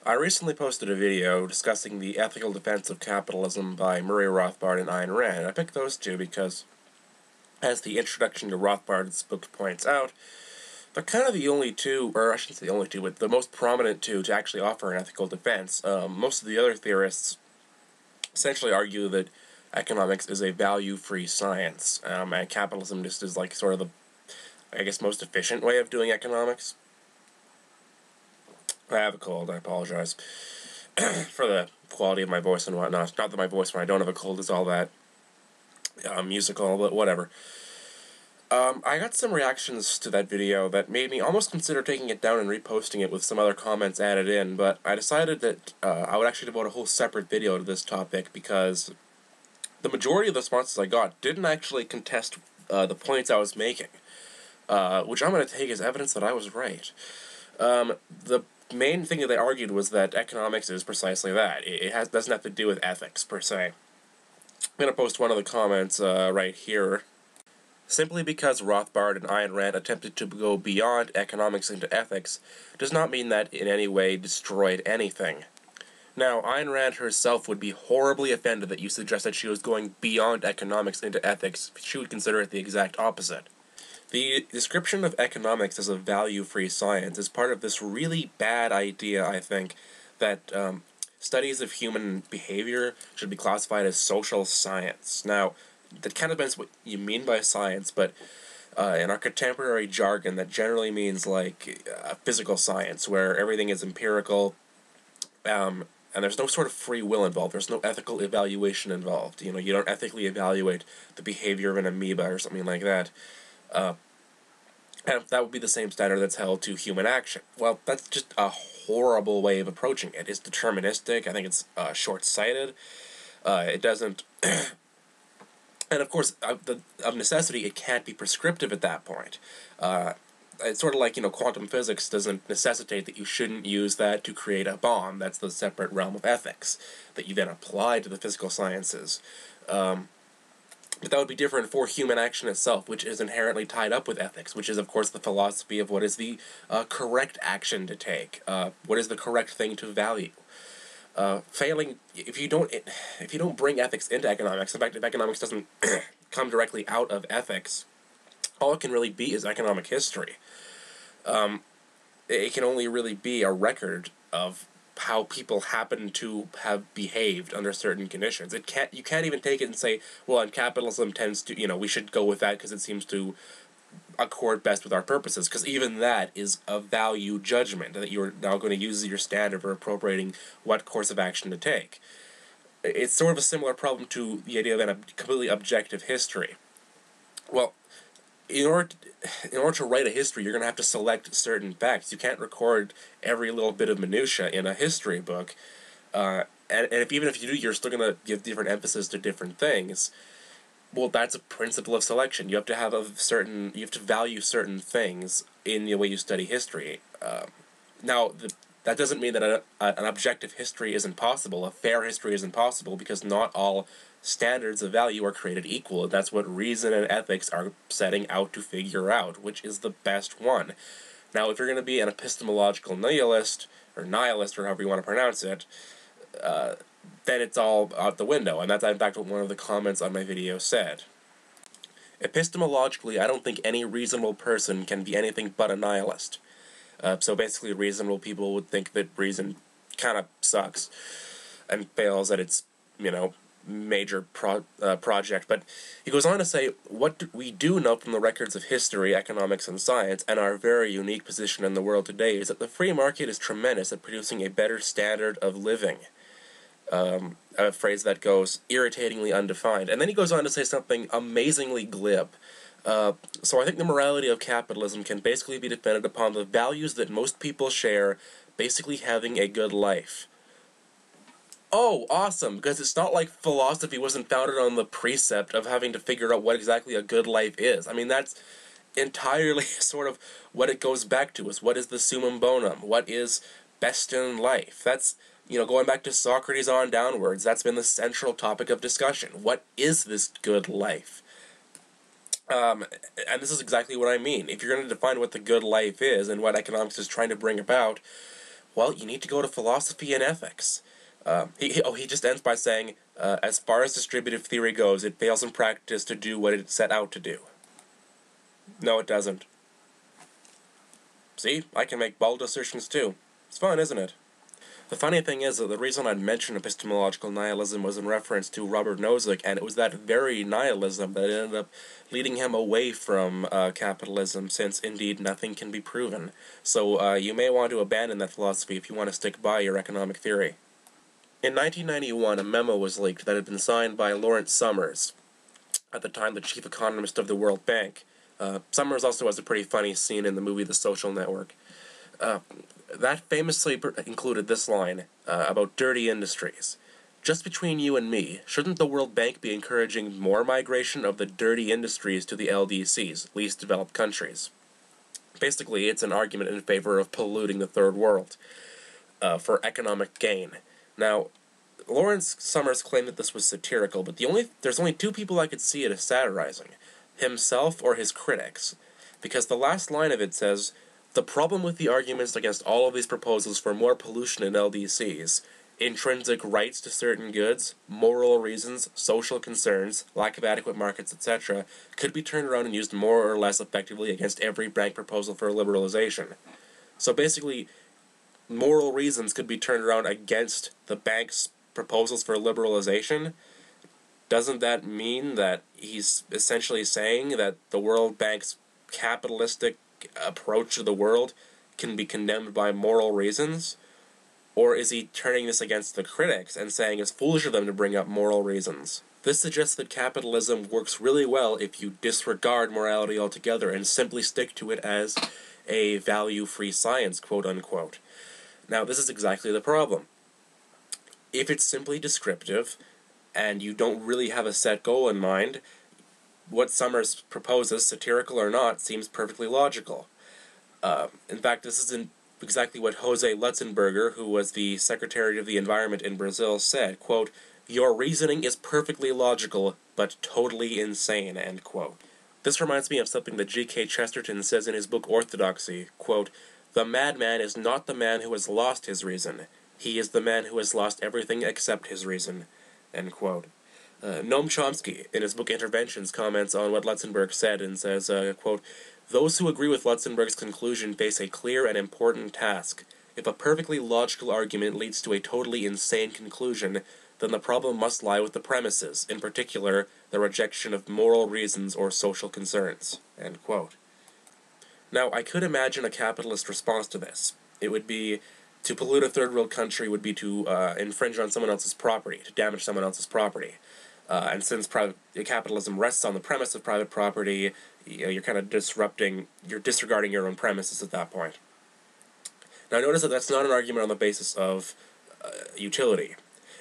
I recently posted a video discussing the ethical defense of capitalism by Murray Rothbard and Ayn Rand. I picked those two because, as the introduction to Rothbard's book points out, they're kind of the only two, or I shouldn't say the only two, but the most prominent two to actually offer an ethical defense. Most of the other theorists essentially argue that economics is a value-free science, and capitalism just is like sort of the, I guess, most efficient way of doing economics. I have a cold, I apologize for the quality of my voice and whatnot. Not that my voice when I don't have a cold is all that musical, but whatever. I got some reactions to that video that made me almost consider taking it down and reposting it with some other comments added in, but I decided that I would actually devote a whole separate video to this topic because the majority of the responses I got didn't actually contest the points I was making, which I'm going to take as evidence that I was right. The main thing that they argued was that economics is precisely that. It doesn't have to do with ethics, per se. I'm going to post one of the comments right here. Simply because Rothbard and Ayn Rand attempted to go beyond economics into ethics does not mean that in any way destroyed anything. Now, Ayn Rand herself would be horribly offended that you suggested she was going beyond economics into ethics. She would consider it the exact opposite. The description of economics as a value-free science is part of this really bad idea, I think, that studies of human behavior should be classified as social science. Now, that kind of depends what you mean by science, but in our contemporary jargon, that generally means like physical science, where everything is empirical, and there's no sort of free will involved. There's no ethical evaluation involved. You know, you don't ethically evaluate the behavior of an amoeba or something like that. And that would be the same standard that's held to human action. Well, that's just a horrible way of approaching it. It's deterministic. I think it's short-sighted. It doesn't... And of course, of necessity, it can't be prescriptive at that point. It's sort of like, quantum physics doesn't necessitate that you shouldn't use that to create a bomb. That's the separate realm of ethics that you then apply to the physical sciences. But that would be different for human action itself, which is inherently tied up with ethics, which is, of course, the philosophy of what is the correct action to take, what is the correct thing to value. Failing, if you don't bring ethics into economics, in fact, if economics doesn't come directly out of ethics, all it can really be is economic history. It can only really be a record of how people happen to have behaved under certain conditions. You can't even take it and say, well, and capitalism tends to, we should go with that because it seems to accord best with our purposes, because even that is a value judgment that you're now going to use as your standard for appropriating what course of action to take. It's sort of a similar problem to the idea of a completely objective history. Well, in order to write a history, you're going to have to select certain facts. You can't record every little bit of minutia in a history book, and even if you do, you're still going to give different emphasis to different things. Well, that's a principle of selection. You have to value certain things in the way you study history. Now, that doesn't mean that an objective history isn't possible. A fair history isn't possible because not all standards of value are created equal. And that's what reason and ethics are setting out to figure out, which is the best one. Now, if you're going to be an epistemological nihilist, or however you want to pronounce it, then it's all out the window, and that's in fact what one of the comments on my video said. Epistemologically, I don't think any reasonable person can be anything but a nihilist. So basically, reasonable people would think that reason kind of sucks and fails at its, major project. But he goes on to say, what we do know from the records of history, economics, and science, and our very unique position in the world today, is that the free market is tremendous at producing a better standard of living. A phrase that goes irritatingly undefined. And then he goes on to say something amazingly glib. So I think the morality of capitalism can basically be defended upon the values that most people share, basically having a good life. Oh, awesome, because it's not like philosophy wasn't founded on the precept of having to figure out what exactly a good life is. I mean, that's entirely sort of what it goes back to, is what is the summum bonum, what is best in life. That's, going back to Socrates on downwards, that's been the central topic of discussion. What is this good life? And this is exactly what I mean. If you're going to define what the good life is and what economics is trying to bring about, well, you need to go to philosophy and ethics. He just ends by saying, as far as distributive theory goes, it fails in practice to do what it set out to do. No, it doesn't. See, I can make bold assertions too. It's fun, isn't it? The funny thing is that the reason I'd mentioned epistemological nihilism was in reference to Robert Nozick, and it was that very nihilism that ended up leading him away from capitalism, since indeed nothing can be proven. So you may want to abandon that philosophy if you want to stick by your economic theory. In 1991, a memo was leaked that had been signed by Lawrence Summers, at the time the chief economist of the World Bank. Summers also has a pretty funny scene in the movie The Social Network. That famously included this line about dirty industries. Just between you and me, shouldn't the World Bank be encouraging more migration of the dirty industries to the LDCs, least developed countries? Basically, it's an argument in favor of polluting the third world for economic gain. Now, Lawrence Summers claimed that this was satirical, but there's only two people I could see it as satirizing: himself or his critics. Because the last line of it says, "The problem with the arguments against all of these proposals for more pollution in LDCs, intrinsic rights to certain goods, moral reasons, social concerns, lack of adequate markets, etc., could be turned around and used more or less effectively against every bank proposal for liberalization." So basically, moral reasons could be turned around against the bank's proposals for liberalization. Doesn't that mean that he's essentially saying that the World Bank's capitalistic approach to the world can be condemned by moral reasons? Or is he turning this against the critics and saying it's foolish of them to bring up moral reasons? This suggests that capitalism works really well if you disregard morality altogether and simply stick to it as a value-free science, quote-unquote. Now, this is exactly the problem. If it's simply descriptive, and you don't really have a set goal in mind, what Summers proposes, satirical or not, seems perfectly logical. In fact, this isn't exactly what Jose Lutzenberger, who was the Secretary of the Environment in Brazil, said, quote, "Your reasoning is perfectly logical, but totally insane," end quote. This reminds me of something that G.K. Chesterton says in his book Orthodoxy, quote, "The madman is not the man who has lost his reason. He is the man who has lost everything except his reason," end quote. Noam Chomsky, in his book Interventions, comments on what Lutzenberg said and says, quote, "Those who agree with Lutzenberg's conclusion face a clear and important task. If a perfectly logical argument leads to a totally insane conclusion, then the problem must lie with the premises, in particular, the rejection of moral reasons or social concerns," end quote. Now, I could imagine a capitalist response to this. It would be, to pollute a third world country would be to infringe on someone else's property, to damage someone else's property. And since capitalism rests on the premise of private property, you're kind of disregarding your own premises at that point. Now notice that that's not an argument on the basis of utility.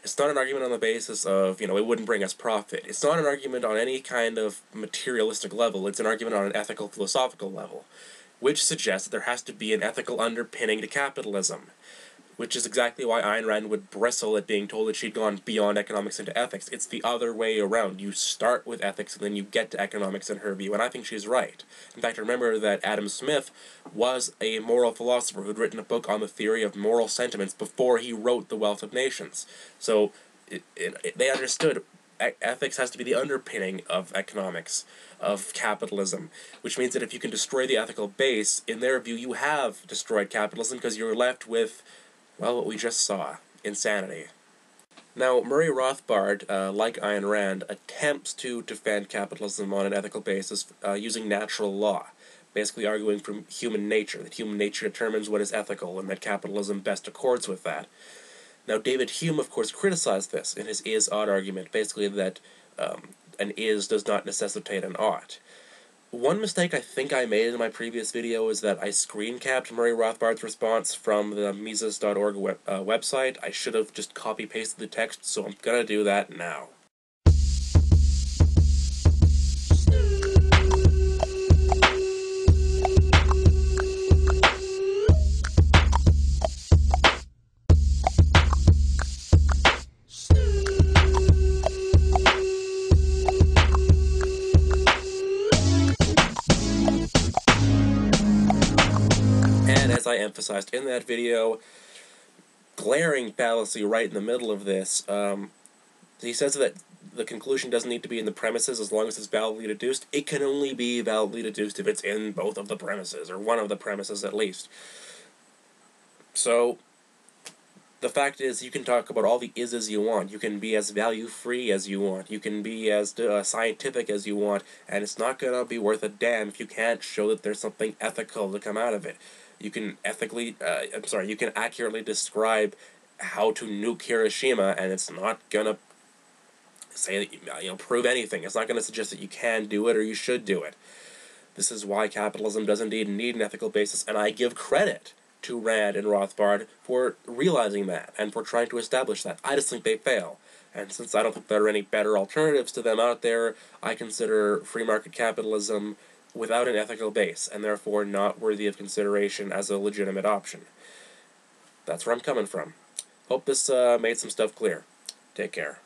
It's not an argument on the basis of, it wouldn't bring us profit. It's not an argument on any kind of materialistic level. It's an argument on an ethical, philosophical level, which suggests that there has to be an ethical underpinning to capitalism, which is exactly why Ayn Rand would bristle at being told that she'd gone beyond economics into ethics. It's the other way around. You start with ethics and then you get to economics in her view, and I think she's right. In fact, remember that Adam Smith was a moral philosopher who'd written a book on the theory of moral sentiments before he wrote The Wealth of Nations. So they understood ethics has to be the underpinning of economics, of capitalism, which means that if you can destroy the ethical base, in their view, you have destroyed capitalism because you're left with, well, what we just saw, insanity. Now, Murray Rothbard, like Ayn Rand, attempts to defend capitalism on an ethical basis using natural law, basically arguing from human nature, that human nature determines what is ethical and that capitalism best accords with that. Now, David Hume, of course, criticized this in his is-ought argument, basically that an is does not necessitate an ought. One mistake I think I made in my previous video is that I screen-capped Murray Rothbard's response from the Mises.org website. I should have just copy-pasted the text, so I'm gonna do that now. As I emphasized in that video, glaring fallacy right in the middle of this. He says that the conclusion doesn't need to be in the premises as long as it's validly deduced. It can only be validly deduced if it's in both of the premises, or one of the premises at least. So, the fact is, you can talk about all the ises you want. You can be as value-free as you want. You can be as scientific as you want, and it's not going to be worth a damn if you can't show that there's something ethical to come out of it. You can you can accurately describe how to nuke Hiroshima, and it's not going to say, prove anything. It's not going to suggest that you can do it or you should do it. This is why capitalism does indeed need an ethical basis, and I give credit to Rand and Rothbard for realizing that and for trying to establish that. I just think they fail. And since I don't think there are any better alternatives to them out there, I consider free market capitalism without an ethical base, and therefore not worthy of consideration as a legitimate option. That's where I'm coming from. Hope this made some stuff clear. Take care.